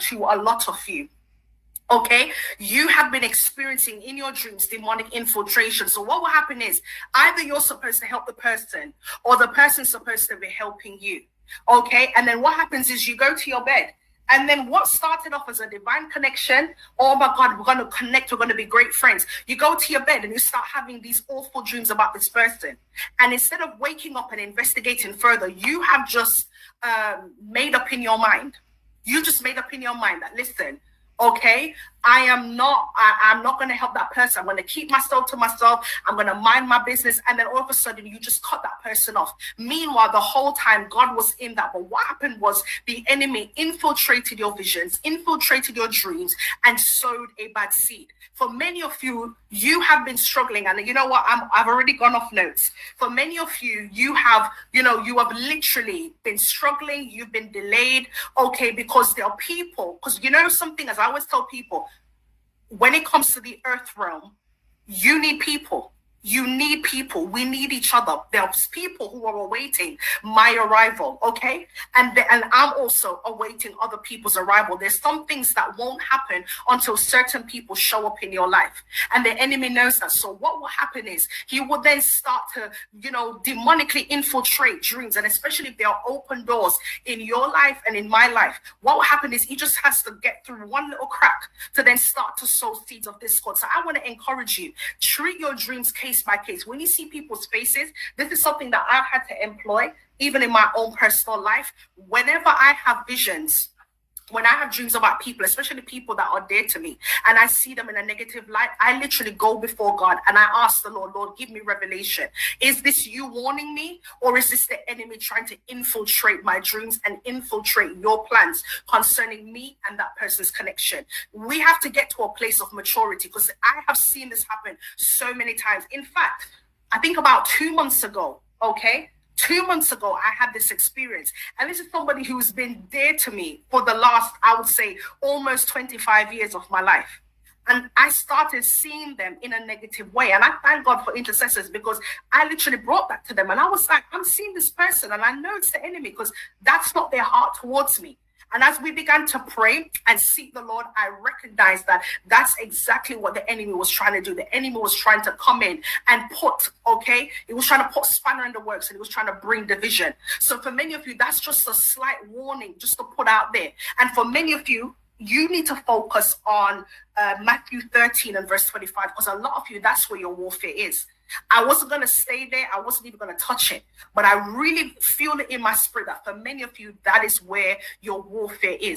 to a lot of you. Okay, you have been experiencing in your dreams demonic infiltration. So what will happen is either you're supposed to help the person or the person's supposed to be helping you. Okay, and then what happens is you go to your bed. And then what started off as a divine connection, oh my God, we're going to connect, we're going to be great friends. You go to your bed and you start having these awful dreams about this person. And instead of waking up and investigating further, you have just made up in your mind. You just made up in your mind that, listen, okay, I'm not going to help that person. I'm going to keep myself to myself. I'm going to mind my business. And then all of a sudden you just cut that person off. Meanwhile, the whole time God was in that. But what happened was the enemy infiltrated your visions, infiltrated your dreams, and sowed a bad seed. For many of you, you have been struggling. And you know what? I've already gone off notes. For many of you, you have literally been struggling. You've been delayed. Okay, because there are people, because you know something, as I always tell people, when it comes to the earth realm, you need people. You need people. We need each other. There's people who are awaiting my arrival, okay? And I'm also awaiting other people's arrival. There's some things that won't happen until certain people show up in your life. And the enemy knows that. So what will happen is he will then start to, demonically infiltrate dreams. And especially if there are open doors in your life and in my life, what will happen is he just has to get through one little crack to then start to sow seeds of discord. So I want to encourage you, treat your dreams case by case. When you see people's faces, this is something that I've had to employ even in my own personal life. Whenever I have visions, when I have dreams about people, especially people that are dear to me, and I see them in a negative light, I literally go before God and I ask the Lord, give me revelation. Is this you warning me, or is this the enemy trying to infiltrate my dreams and infiltrate your plans concerning me and that person's connection? We have to get to a place of maturity, because I have seen this happen so many times. In fact, I think about 2 months ago, okay? 2 months ago, I had this experience. And this is somebody who's been dear to me for the last, I would say, almost 25 years of my life. And I started seeing them in a negative way. And I thank God for intercessors, because I literally brought that to them. And I was like, I'm seeing this person and I know it's the enemy, because that's not their heart towards me. And as we began to pray and seek the Lord, I recognized that that's exactly what the enemy was trying to do. The enemy was trying to come in and he was trying to put spanner in the works, and he was trying to bring division. So for many of you, that's just a slight warning just to put out there. And for many of you, you need to focus on Matthew 13 and verse 25, because a lot of you, that's where your warfare is. I wasn't going to stay there. I wasn't even going to touch it. But I really feel it in my spirit that for many of you, that is where your warfare is.